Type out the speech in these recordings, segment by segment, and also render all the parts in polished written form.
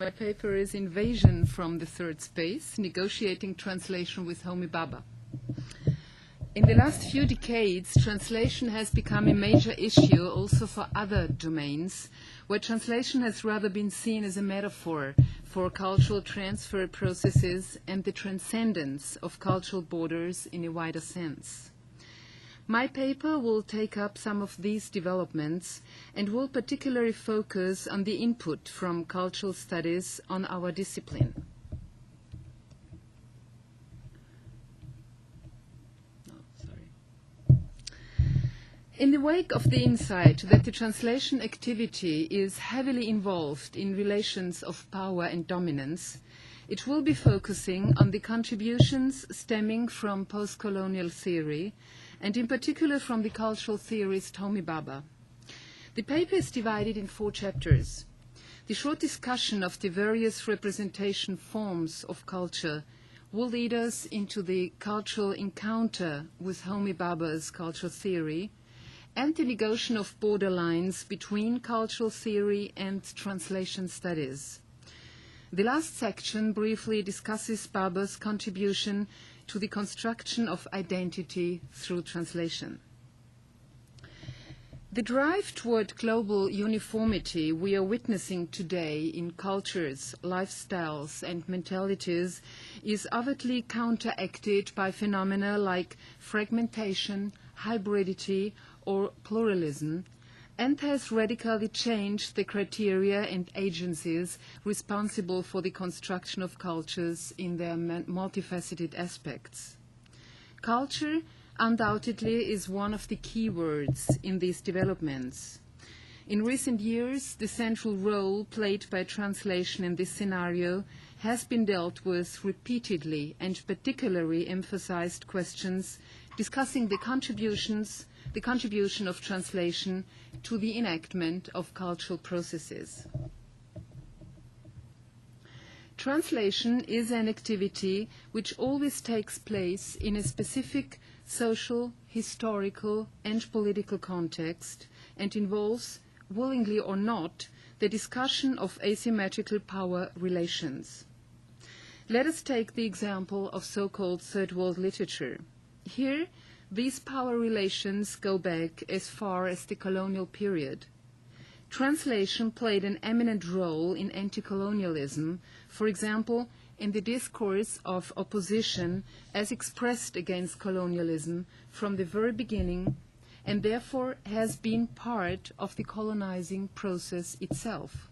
My paper is Invasion from the Third Space, Negotiating Translation with Homi Bhabha. In the last few decades, translation has become a major issue also for other domains, where translation has rather been seen as a metaphor for cultural transfer processes and the transcendence of cultural borders in a wider sense. My paper will take up some of these developments and will particularly focus on the input from cultural studies on our discipline. In the wake of the insight that the translation activity is heavily involved in relations of power and dominance, it will be focusing on the contributions stemming from postcolonial theory, and in particular from the cultural theorist Homi Bhabha. The paper is divided in 4 chapters. The short discussion of the various representation forms of culture will lead us into the cultural encounter with Homi Bhabha's cultural theory, and the negation of borderlines between cultural theory and translation studies. The last section briefly discusses Bhabha's contribution to the construction of identity through translation. The drive toward global uniformity we are witnessing today in cultures, lifestyles, and mentalities is overtly counteracted by phenomena like fragmentation, hybridity, or pluralism, and has radically changed the criteria and agencies responsible for the construction of cultures in their multifaceted aspects. Culture undoubtedly is one of the key words in these developments. In recent years, the central role played by translation in this scenario has been dealt with repeatedly and particularly emphasized questions discussing the contribution of translation to the enactment of cultural processes. Translation is an activity which always takes place in a specific social, historical, and political context and involves, willingly or not, the discussion of asymmetrical power relations. Let us take the example of so-called Third World literature. Here, these power relations go back as far as the colonial period. Translation played an eminent role in anti-colonialism, for example, in the discourse of opposition as expressed against colonialism from the very beginning, and therefore has been part of the colonizing process itself.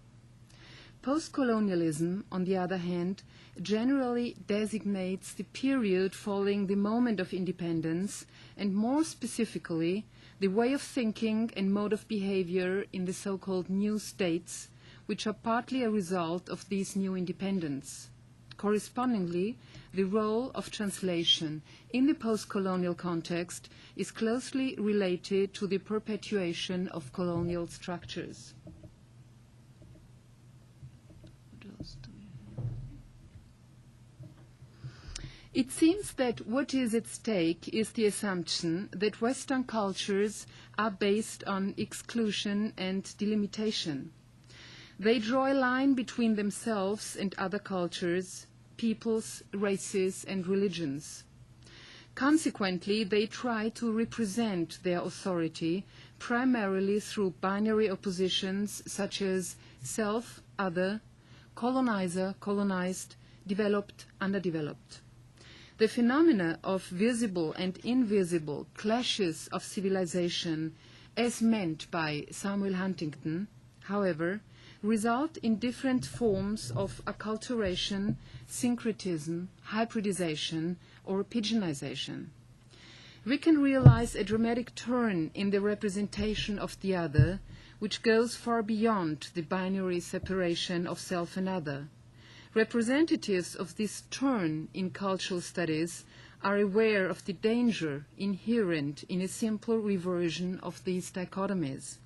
Postcolonialism, on the other hand, generally designates the period following the moment of independence, and more specifically, the way of thinking and mode of behavior in the so-called new states, which are partly a result of these new independence. Correspondingly, the role of translation in the post-colonial context is closely related to the perpetuation of colonial structures. It seems that what is at stake is the assumption that Western cultures are based on exclusion and delimitation. They draw a line between themselves and other cultures, peoples, races, and religions. Consequently, they try to represent their authority primarily through binary oppositions such as self, other, colonizer, colonized, developed, underdeveloped. The phenomena of visible and invisible clashes of civilization, as meant by Samuel Huntington, however, result in different forms of acculturation, syncretism, hybridization, or pigeonization. We can realize a dramatic turn in the representation of the other, which goes far beyond the binary separation of self and other. Representatives of this turn in cultural studies are aware of the danger inherent in a simple reversion of these dichotomies.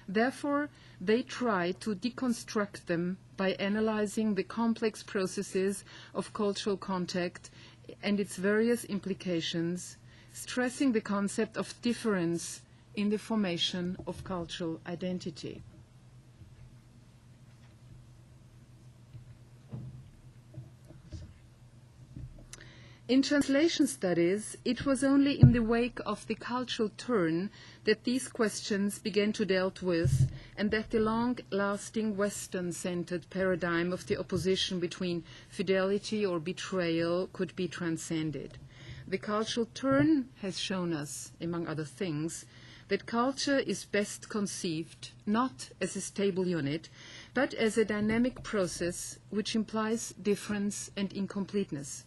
Therefore, they try to deconstruct them by analyzing the complex processes of cultural contact and its various implications, stressing the concept of difference in the formation of cultural identity. In translation studies, it was only in the wake of the cultural turn that these questions began to dealt with, and that the long-lasting Western-centered paradigm of the opposition between fidelity or betrayal could be transcended. The cultural turn has shown us, among other things, that culture is best conceived not as a stable unit, but as a dynamic process which implies difference and incompleteness.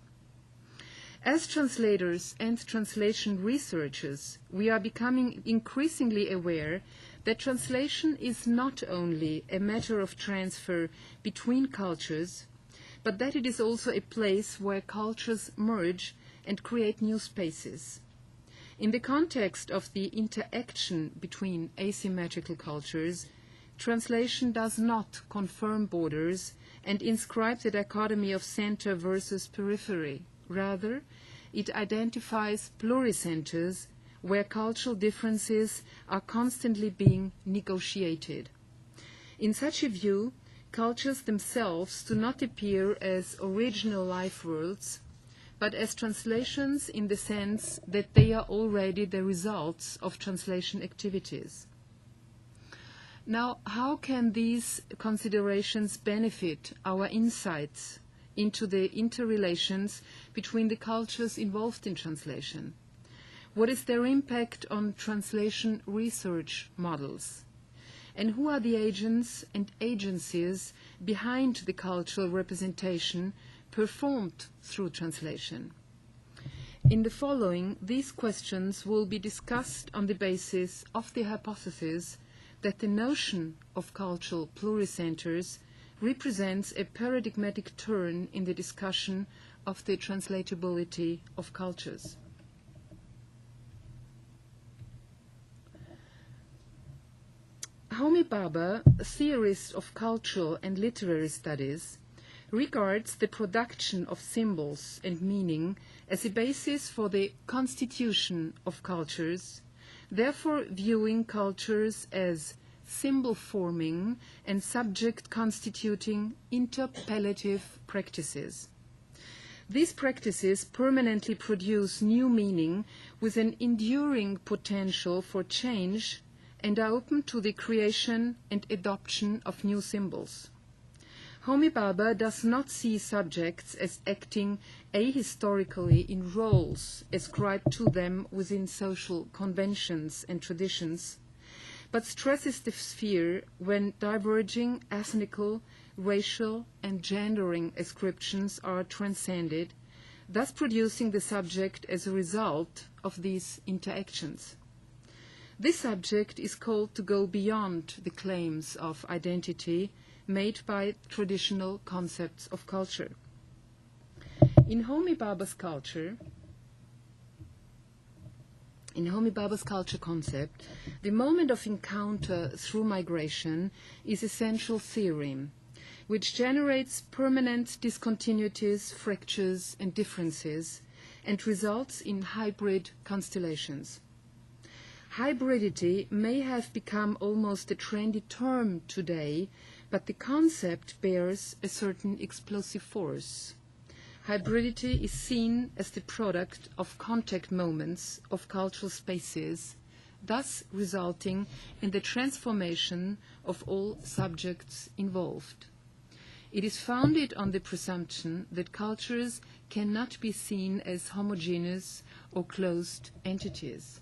As translators and translation researchers, we are becoming increasingly aware that translation is not only a matter of transfer between cultures, but that it is also a place where cultures merge and create new spaces. In the context of the interaction between asymmetrical cultures, translation does not confirm borders and inscribe the dichotomy of center versus periphery. Rather, it identifies pluricenters where cultural differences are constantly being negotiated. In such a view, cultures themselves do not appear as original life worlds, but as translations in the sense that they are already the results of translation activities. Now, how can these considerations benefit our insights into the interrelations between the cultures involved in translation? What is their impact on translation research models? And who are the agents and agencies behind the cultural representation performed through translation? In the following, these questions will be discussed on the basis of the hypothesis that the notion of cultural pluricenters represents a paradigmatic turn in the discussion of the translatability of cultures. Homi Bhabha, a theorist of cultural and literary studies, regards the production of symbols and meaning as a basis for the constitution of cultures, therefore viewing cultures as symbol-forming and subject-constituting interpellative practices. These practices permanently produce new meaning with an enduring potential for change and are open to the creation and adoption of new symbols. Homi Bhabha does not see subjects as acting ahistorically in roles ascribed to them within social conventions and traditions, but stresses the sphere when diverging ethnical, racial, and gendering ascriptions are transcended, thus producing the subject as a result of these interactions. This subject is called to go beyond the claims of identity made by traditional concepts of culture. In Homi Bhabha's culture concept, the moment of encounter through migration is a central theorem, which generates permanent discontinuities, fractures, and differences, and results in hybrid constellations. Hybridity may have become almost a trendy term today, but the concept bears a certain explosive force. Hybridity is seen as the product of contact moments of cultural spaces, thus resulting in the transformation of all subjects involved. It is founded on the presumption that cultures cannot be seen as homogeneous or closed entities.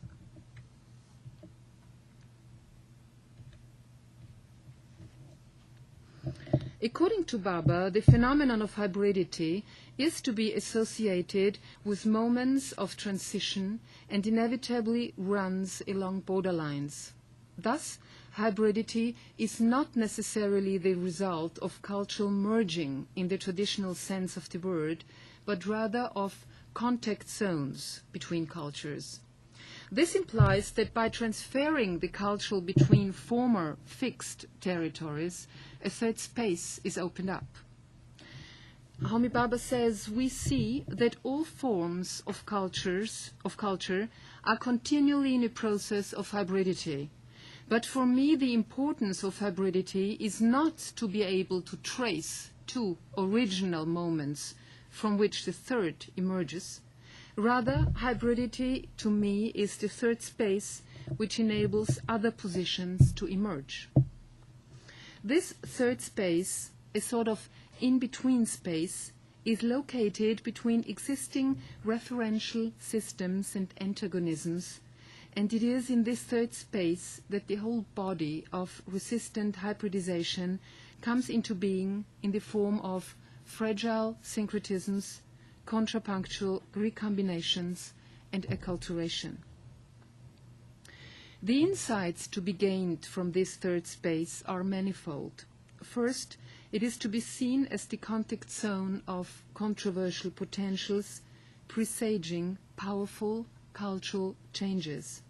According to Bhabha, the phenomenon of hybridity is to be associated with moments of transition and inevitably runs along borderlines. Thus, hybridity is not necessarily the result of cultural merging in the traditional sense of the word, but rather of contact zones between cultures. This implies that by transferring the cultural between former fixed territories, a third space is opened up. Homi Bhabha says, we see that all forms of culture are continually in a process of hybridity. But for me, the importance of hybridity is not to be able to trace two original moments from which the third emerges, Rather, hybridity, to me, is the third space which enables other positions to emerge. This third space, a sort of in-between space, is located between existing referential systems and antagonisms, and it is in this third space that the whole body of resistant hybridization comes into being in the form of fragile syncretisms, contrapunctual recombinations, and acculturation. The insights to be gained from this third space are manifold. First, it is to be seen as the contact zone of controversial potentials presaging powerful cultural changes.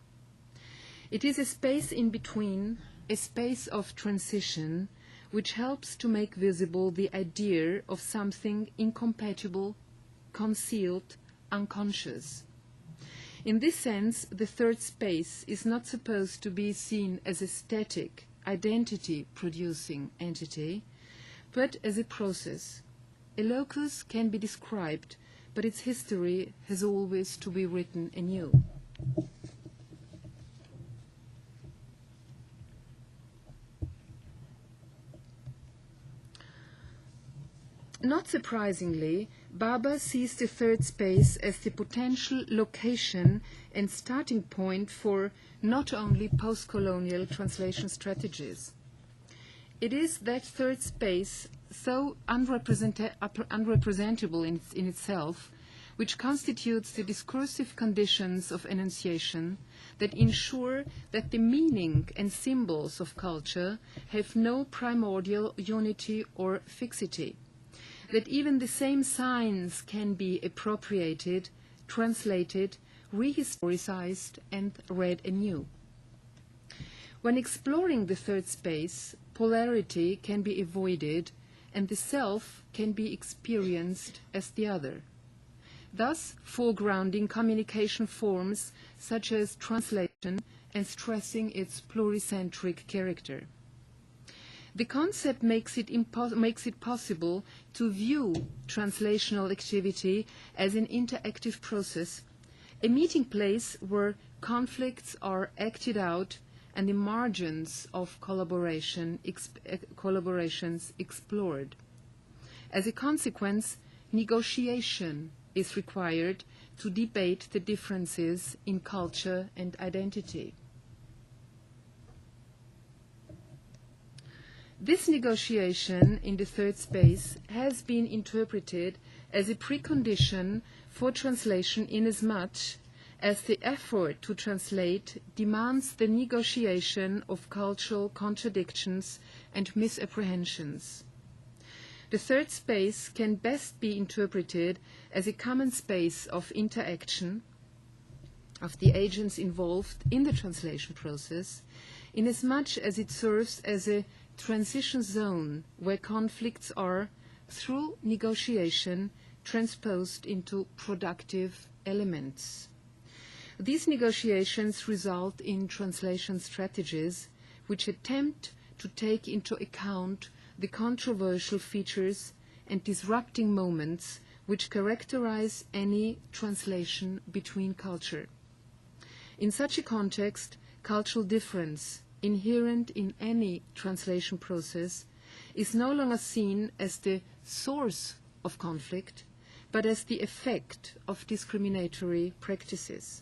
It is a space in between, a space of transition, which helps to make visible the idea of something incompatible, concealed, unconscious. In this sense, the third space is not supposed to be seen as a static, identity-producing entity, but as a process. A locus can be described, but its history has always to be written anew. Not surprisingly, Bhabha sees the third space as the potential location and starting point for not only postcolonial translation strategies. It is that third space, so unrepresentable in itself, which constitutes the discursive conditions of enunciation that ensure that the meaning and symbols of culture have no primordial unity or fixity, that even the same signs can be appropriated, translated, rehistoricized, and read anew. When exploring the third space, polarity can be avoided, and the self can be experienced as the other, thus foregrounding communication forms such as translation and stressing its pluricentric character. The concept makes it possible to view translational activity as an interactive process, a meeting place where conflicts are acted out and the margins of collaborations explored. As a consequence, negotiation is required to debate the differences in culture and identity. This negotiation in the third space has been interpreted as a precondition for translation inasmuch as the effort to translate demands the negotiation of cultural contradictions and misapprehensions. The third space can best be interpreted as a common space of interaction of the agents involved in the translation process, inasmuch as it serves as a transition zone where conflicts are, through negotiation, transposed into productive elements. These negotiations result in translation strategies which attempt to take into account the controversial features and disrupting moments which characterize any translation between culture. In such a context, cultural difference inherent in any translation process is no longer seen as the source of conflict, but as the effect of discriminatory practices.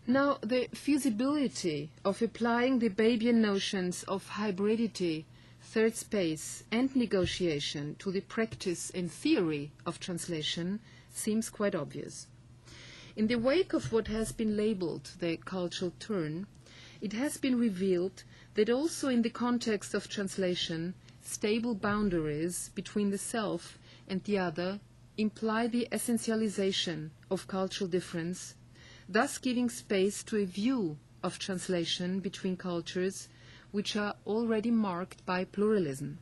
Now, the feasibility of applying the Babian notions of hybridity, third space, and negotiation to the practice and theory of translation seems quite obvious. In the wake of what has been labeled the cultural turn, it has been revealed that also in the context of translation, stable boundaries between the self and the other imply the essentialization of cultural difference, thus giving space to a view of translation between cultures which are already marked by pluralism.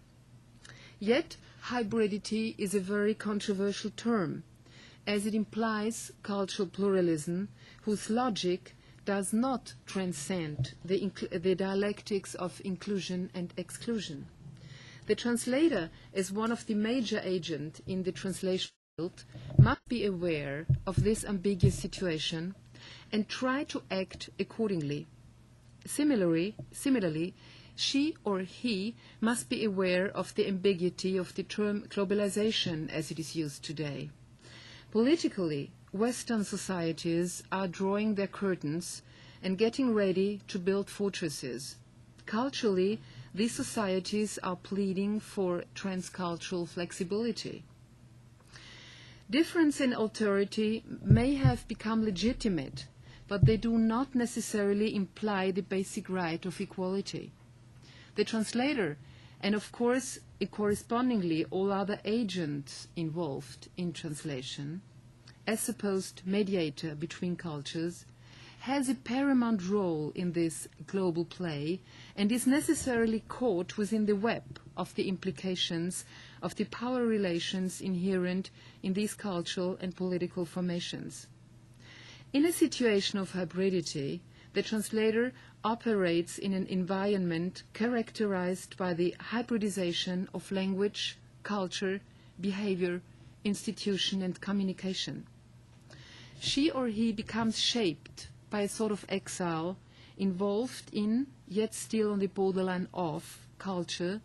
Yet, hybridity is a very controversial term, as it implies cultural pluralism whose logic does not transcend the dialectics of inclusion and exclusion. The translator, as one of the major agents in the translation field, must be aware of this ambiguous situation and try to act accordingly. Similarly, she or he must be aware of the ambiguity of the term globalization as it is used today. Politically, Western societies are drawing their curtains and getting ready to build fortresses. Culturally, these societies are pleading for transcultural flexibility. Difference and alterity may have become legitimate, but they do not necessarily imply the basic right of equality. The translator, and of course, correspondingly all other agents involved in translation, as supposed mediator between cultures, has a paramount role in this global play and is necessarily caught within the web of the implications of the power relations inherent in these cultural and political formations. In a situation of hybridity, the translator operates in an environment characterized by the hybridization of language, culture, behavior, institution, and communication. She or he becomes shaped by a sort of exile, involved in, yet still on the borderline of, culture,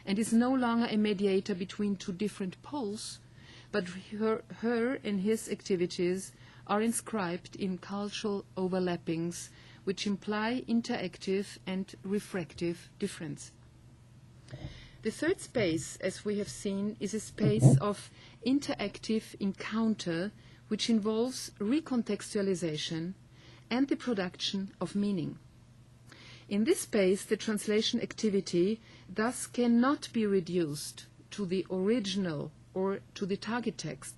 and is no longer a mediator between two different poles, but her and his activities are inscribed in cultural overlappings which imply interactive and refractive difference. The third space, as we have seen, is a space of interactive encounter which involves recontextualization and the production of meaning. In this space, the translation activity thus cannot be reduced to the original or to the target text.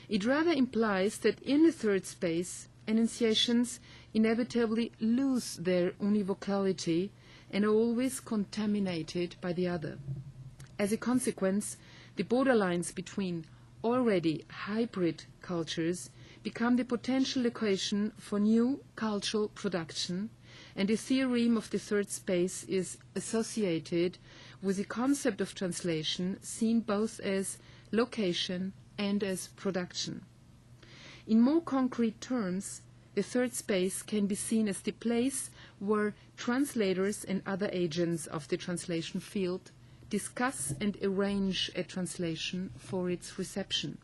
It rather implies that in the third space, enunciations inevitably lose their univocality and are always contaminated by the other. As a consequence, the borderlines between already hybrid cultures become the potential location for new cultural production, and the theorem of the third space is associated with the concept of translation seen both as location and as production. In more concrete terms, the third space can be seen as the place where translators and other agents of the translation field discuss and arrange a translation for its reception.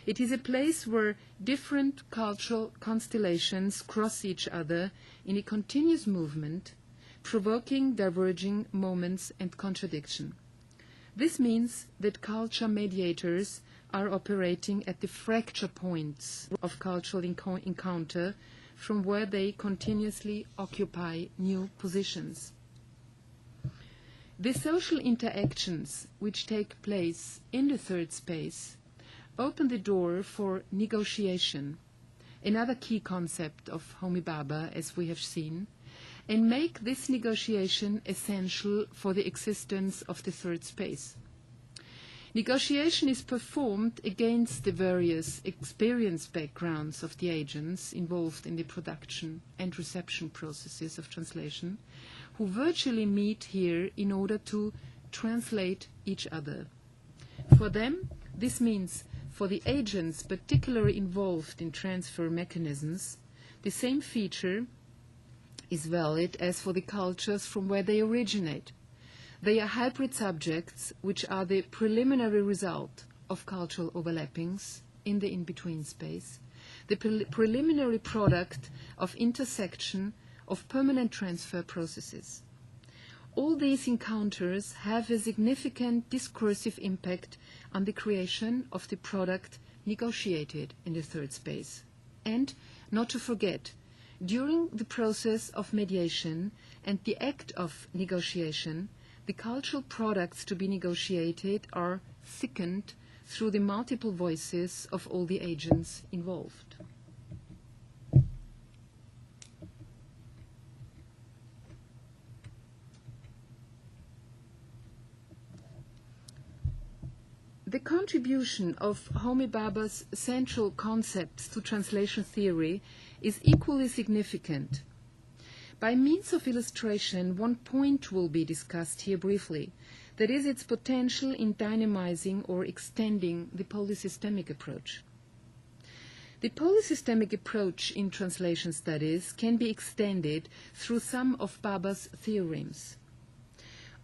It is a place where different cultural constellations cross each other in a continuous movement, provoking diverging moments and contradiction. This means that culture mediators are operating at the fracture points of cultural encounter from where they continuously occupy new positions. The social interactions which take place in the third space open the door for negotiation, another key concept of Homi Bhabha, as we have seen, and make this negotiation essential for the existence of the third space. Negotiation is performed against the various experience backgrounds of the agents involved in the production and reception processes of translation, who virtually meet here in order to translate each other. For them, this means for the agents particularly involved in transfer mechanisms, the same feature is valid as for the cultures from where they originate. They are hybrid subjects which are the preliminary result of cultural overlappings in the in-between space, the preliminary product of intersection of permanent transfer processes. All these encounters have a significant discursive impact on the creation of the product negotiated in the third space. And, not to forget, during the process of mediation and the act of negotiation, the cultural products to be negotiated are thickened through the multiple voices of all the agents involved. The contribution of Homi Bhabha's central concepts to translation theory is equally significant. By means of illustration, one point will be discussed here briefly, that is its potential in dynamizing or extending the polysystemic approach. The polysystemic approach in translation studies can be extended through some of Bhabha's theorems.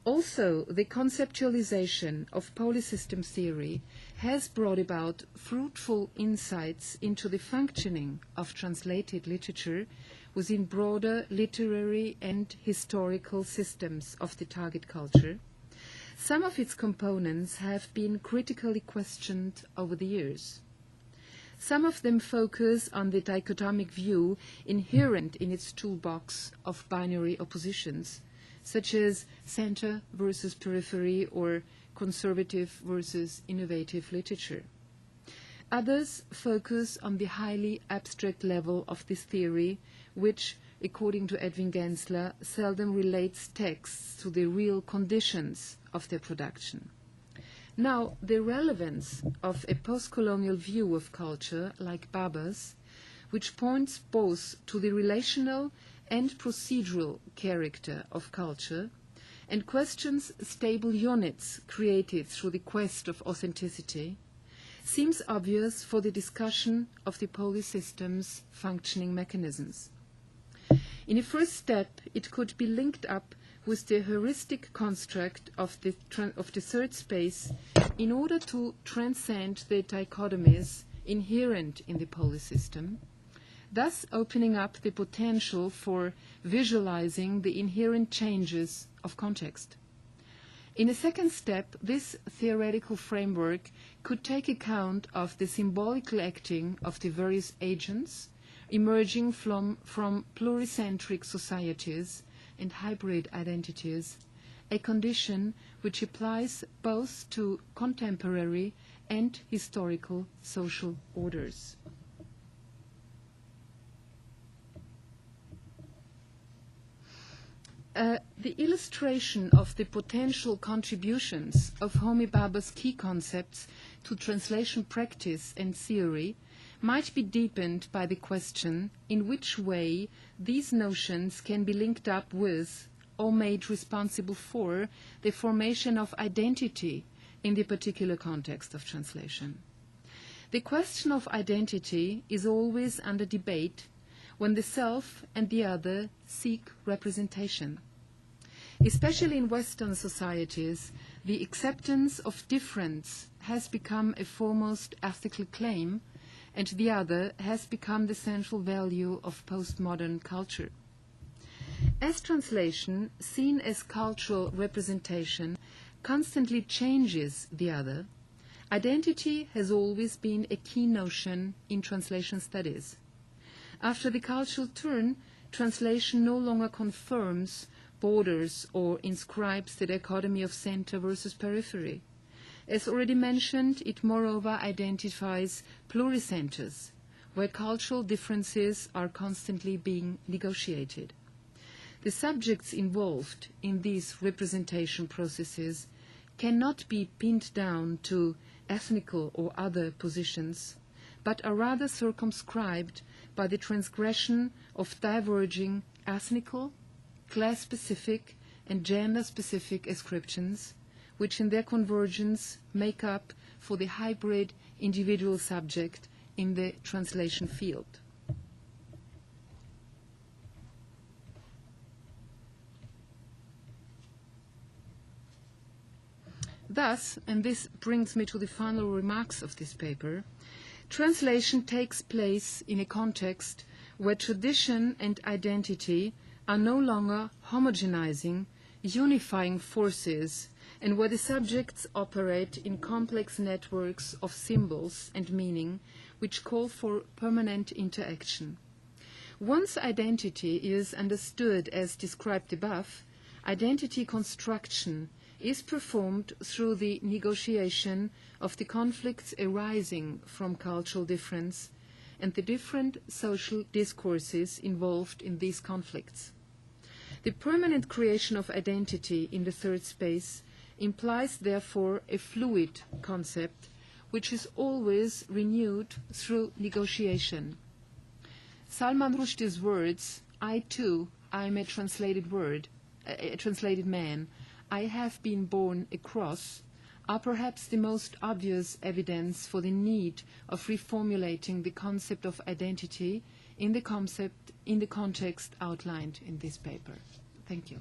Also, the conceptualization of polysystem theory has brought about fruitful insights into the functioning of translated literature within broader literary and historical systems of the target culture. Some of its components have been critically questioned over the years. Some of them focus on the dichotomic view inherent in its toolbox of binary oppositions, such as center versus periphery or conservative versus innovative literature. Others focus on the highly abstract level of this theory, which, according to Edwin Gensler, seldom relates texts to the real conditions of their production. Now, the relevance of a postcolonial view of culture, like Bhabha's, which points both to the relational and procedural character of culture, and questions stable units created through the quest of authenticity, seems obvious for the discussion of the polysystem's functioning mechanisms. In a first step, it could be linked up with the heuristic construct of the third space in order to transcend the dichotomies inherent in the polysystem, thus opening up the potential for visualizing the inherent changes of context. In a second step, this theoretical framework could take account of the symbolical acting of the various agents emerging from pluricentric societies and hybrid identities, a condition which applies both to contemporary and historical social orders. The illustration of the potential contributions of Homi Bhabha's key concepts to translation practice and theory might be deepened by the question in which way these notions can be linked up with or made responsible for the formation of identity in the particular context of translation. The question of identity is always under debate when the self and the other seek representation. Especially in Western societies, the acceptance of difference has become a foremost ethical claim, and the other has become the central value of postmodern culture. As translation, seen as cultural representation, constantly changes the other, identity has always been a key notion in translation studies. After the cultural turn, translation no longer confirms borders or inscribes the dichotomy of center versus periphery. As already mentioned, it moreover identifies pluricenters, where cultural differences are constantly being negotiated. The subjects involved in these representation processes cannot be pinned down to ethnical or other positions, but are rather circumscribed by the transgression of diverging ethnical, class-specific, and gender-specific ascriptions, which in their convergence make up for the hybrid individual subject in the translation field. Thus, and this brings me to the final remarks of this paper, translation takes place in a context where tradition and identity are no longer homogenizing, unifying forces, and where the subjects operate in complex networks of symbols and meaning which call for permanent interaction. Once identity is understood as described above, identity construction is performed through the negotiation of the conflicts arising from cultural difference and the different social discourses involved in these conflicts. The permanent creation of identity in the third space implies therefore a fluid concept which is always renewed through negotiation. Salman Rushdie's words, I too, I am a translated man, I have been born across, are perhaps the most obvious evidence for the need of reformulating the concept of identity in the context outlined in this paper. Thank you.